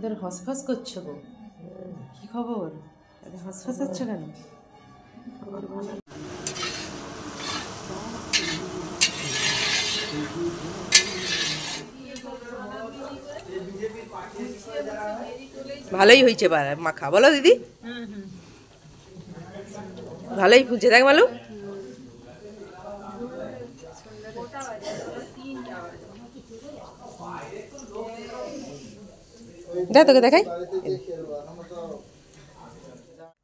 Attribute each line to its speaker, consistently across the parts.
Speaker 1: তোদের হসফস করছো গো, কি খবর? হসফস হচ্ছে কেন? ভালোই হয়েছে মাখা, বলো দিদি? ভালোই ফুলছে, দেখ মালু। দেখ তোকে দেখাই।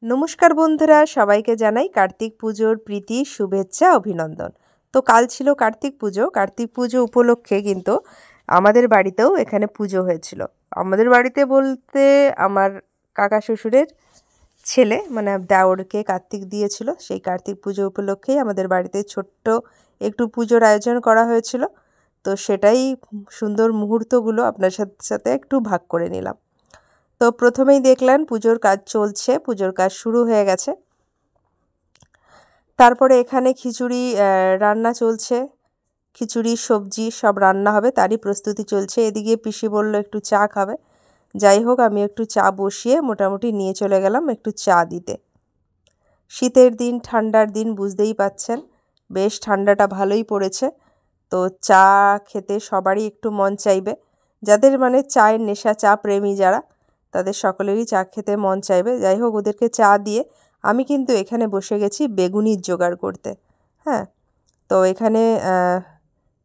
Speaker 1: নমস্কার বন্ধুরা, সবাইকে জানাই কার্তিক পুজোর প্রীতি, শুভেচ্ছা, অভিনন্দন। তো কাল ছিল কার্তিক পুজো। কার্তিক পুজো উপলক্ষে কিন্তু আমাদের বাড়িতেও এখানে পুজো হয়েছিল। আমাদের বাড়িতে বলতে আমার কাকা শ্বশুরের ছেলে মানে দেওরকে কার্তিক দিয়েছিল। সেই কার্তিক পুজো উপলক্ষেই আমাদের বাড়িতে ছোট্ট একটু পুজোর আয়োজন করা হয়েছিল। তো সেটাই সুন্দর মুহূর্তগুলো আপনার সাথে একটু ভাগ করে নিলাম। তো প্রথমেই দেখলেন পুজোর কাজ চলছে, পুজোর কাজ শুরু হয়ে গেছে। তারপরে এখানে খিচুড়ি রান্না চলছে, খিচুড়ি সবজি সব রান্না হবে, তারই প্রস্তুতি চলছে। এদিকে পিসি বলল একটু চা খাবে। যাই হোক, আমি একটু চা বসিয়ে মোটামুটি নিয়ে চলে গেলাম একটু চা দিতে। শীতের দিন, ঠান্ডার দিন, বুঝতেই পাচ্ছেন বেশ ঠান্ডাটা ভালোই পড়েছে। তো চা খেতে সবারই একটু মন চাইবে, যাদের মানে চায়ের নেশা, চা প্রেমী যারা, তাদের সকলেরই চা খেতে মন চাইবে। যাই হোক, ওদেরকে চা দিয়ে আমি কিন্তু এখানে বসে গেছি বেগুনির জোগাড় করতে। হ্যাঁ, তো এখানে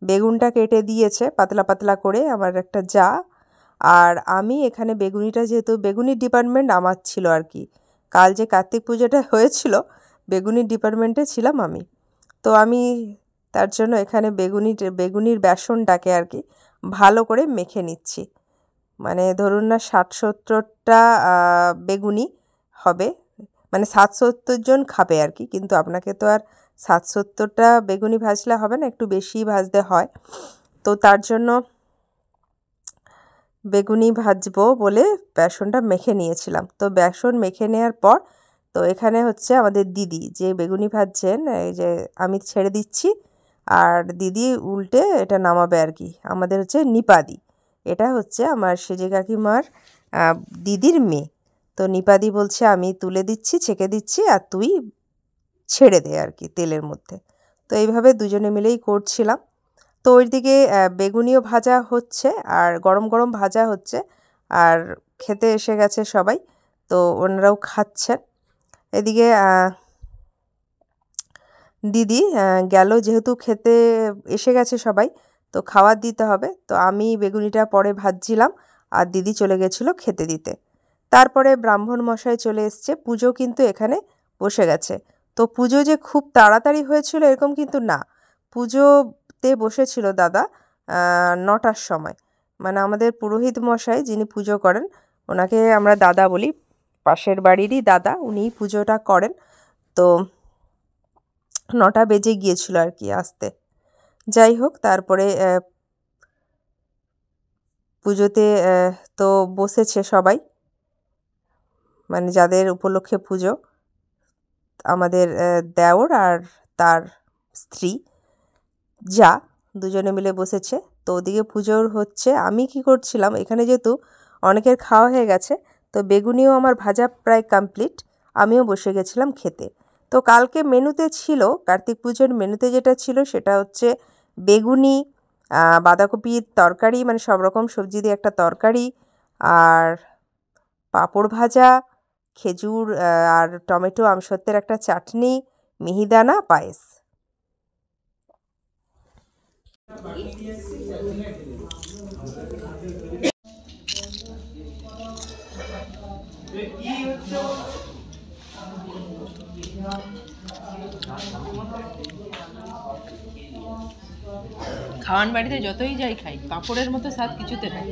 Speaker 1: বেগুনটা কেটে দিয়েছে পাতলা পাতলা করে আমার একটা যা। আর আমি এখানে বেগুনিটা, যেহেতু বেগুনির ডিপার্টমেন্ট আমার ছিল আর কি, কাল যে কার্তিক পুজোটা হয়েছিল বেগুনির ডিপার্টমেন্টে ছিলাম আমি। তো আমি তার জন্য এখানে বেগুনির বেসনটাকে আর কি ভালো করে মেখে নিচ্ছি। মানে ধরুন না 60-70টা বেগুনি হবে, মানে 60-70 জন খাবে আর কি। কিন্তু আপনাকে তো আর 60-70টা বেগুনি ভাজলে হবে না, একটু বেশি ভাজতে হয়। তো তার জন্য বেগুনি ভাজবো বলে বেসনটা মেখে নিয়েছিলাম। তো বেসন মেখে নেওয়ার পর তো এখানে হচ্ছে আমাদের দিদি যে বেগুনি ভাজছেন, এই যে আমি ছেড়ে দিচ্ছি আর দিদি উল্টে এটা নামাবে আর কি। আমাদের হচ্ছে নিপাদি, এটা হচ্ছে আমার সেজে কাকিমার দিদির মেয়ে। তো নিপাদি বলছে আমি তুলে দিচ্ছি, ছেঁকে দিচ্ছি, আর তুই ছেড়ে দে আর কি তেলের মধ্যে। তো এইভাবে দুজনে মিলেই করছিলাম। তো ওইদিকে বেগুনিও ভাজা হচ্ছে আর গরম গরম ভাজা হচ্ছে, আর খেতে এসে গেছে সবাই। তো ওনারাও খাচ্ছেন। এদিকে দিদি গেল, যেহেতু খেতে এসে গেছে সবাই, তো খাবার দিতে হবে। তো আমি বেগুনিটা পরে ভাজছিলাম আর দিদি চলে গেছিলো খেতে দিতে। তারপরে ব্রাহ্মণ মশাই চলে এসছে, পুজো কিন্তু এখানে বসে গেছে। তো পুজো যে খুব তাড়াতাড়ি হয়েছিল এরকম কিন্তু না, পুজোতে বসেছিল দাদা 9টার সময়। মানে আমাদের পুরোহিত মশাই যিনি পুজো করেন, ওনাকে আমরা দাদা বলি, পাশের বাড়িরই দাদা, উনিই পুজোটা করেন। তো 9টা বেজে গিয়েছিল আর কি আসতে। যাই হোক, তারপরে পুজোতে তো বসেছে সবাই, মানে যাদের উপলক্ষে পুজো, আমাদের দেওর আর তার স্ত্রী যা দুজনে মিলে বসেছে। তো ওদিকে পুজোর হচ্ছে, আমি কি করছিলাম এখানে, যেহেতু অনেকের খাওয়া হয়ে গেছে, তো বেগুনিও আমার ভাজা প্রায় কমপ্লিট, আমিও বসে গেছিলাম খেতে। তো কালকে মেনুতে ছিল, কার্তিক পুজোর মেনুতে যেটা ছিল সেটা হচ্ছে বেগুনি, বাঁধাকপির তরকারি, মানে সব রকম সবজি দিয়ে একটা তরকারি, আর পাঁপড় ভাজা, খেজুর আর টমেটো আমসত্ত্বের একটা চাটনি, মিহিদানা, পায়েস। খাওয়ান বাড়িতে যতই যাই খাই, পাঁপড়ের মতো স্বাদ কিছুতে নেই।